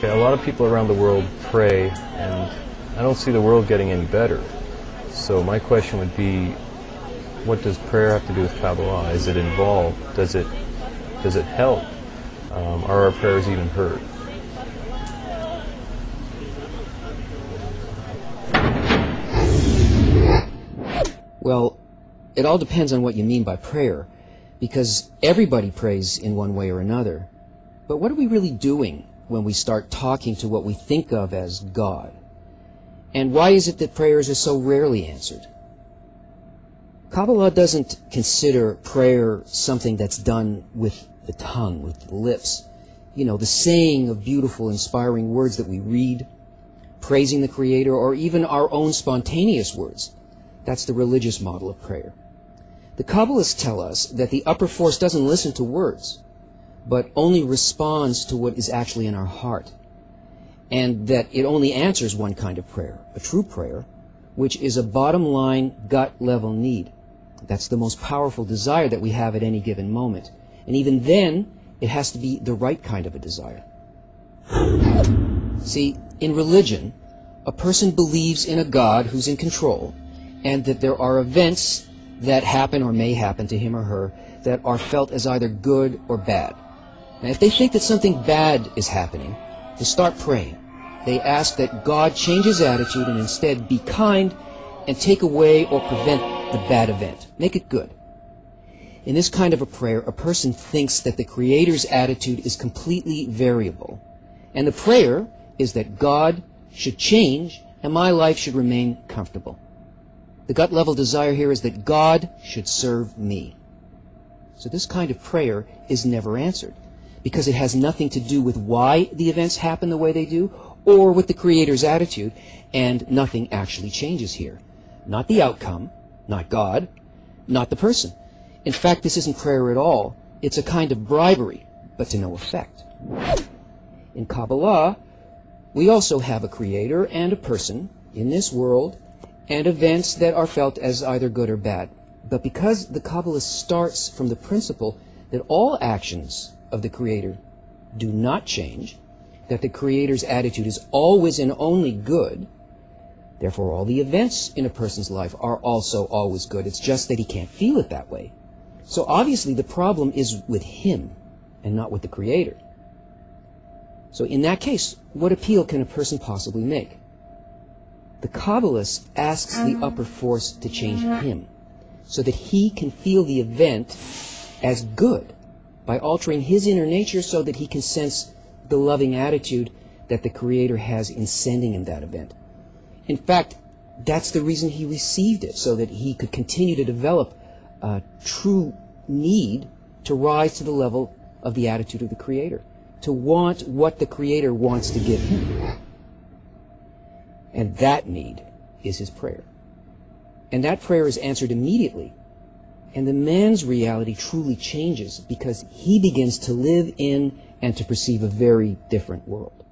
Okay, a lot of people around the world pray, and I don't see the world getting any better. So my question would be, what does prayer have to do with Kabbalah? Is it involved? Does it help? Are our prayers even heard? Well, it all depends on what you mean by prayer, because everybody prays in one way or another. But what are we really doing when we start talking to what we think of as God? And why is it that prayers are so rarely answered? Kabbalah doesn't consider prayer something that's done with the tongue, with the lips. You know, the saying of beautiful, inspiring words that we read, praising the Creator, or even our own spontaneous words. That's the religious model of prayer. The Kabbalists tell us that the upper force doesn't listen to words, but only responds to what is actually in our heart, and that it only answers one kind of prayer, a true prayer, which is a bottom-line, gut-level need. That's the most powerful desire that we have at any given moment. And even then, it has to be the right kind of a desire. See, in religion, a person believes in a God who's in control, and that there are events that happen or may happen to him or her that are felt as either good or bad. Now, if they think that something bad is happening, they start praying. They ask that God change his attitude and instead be kind and take away or prevent the bad event. Make it good. In this kind of a prayer, a person thinks that the Creator's attitude is completely variable, and the prayer is that God should change and my life should remain comfortable. The gut-level desire here is that God should serve me. So this kind of prayer is never answered, because it has nothing to do with why the events happen the way they do, or with the Creator's attitude, and nothing actually changes here. Not the outcome, not God, not the person. In fact, this isn't prayer at all. It's a kind of bribery, but to no effect. In Kabbalah, we also have a Creator and a person in this world, and events that are felt as either good or bad. But because the Kabbalah starts from the principle that all actions of the Creator do not change, that the Creator's attitude is always and only good, therefore all the events in a person's life are also always good. It's just that he can't feel it that way. So obviously the problem is with him and not with the Creator. So in that case, what appeal can a person possibly make? The Kabbalist asks the upper force to change him so that he can feel the event as good by altering his inner nature so that he can sense the loving attitude that the Creator has in sending him that event. In fact, that's the reason he received it, so that he could continue to develop a true need to rise to the level of the attitude of the Creator, to want what the Creator wants to give him. And that need is his prayer. And that prayer is answered immediately. And the man's reality truly changes because he begins to live in and to perceive a very different world.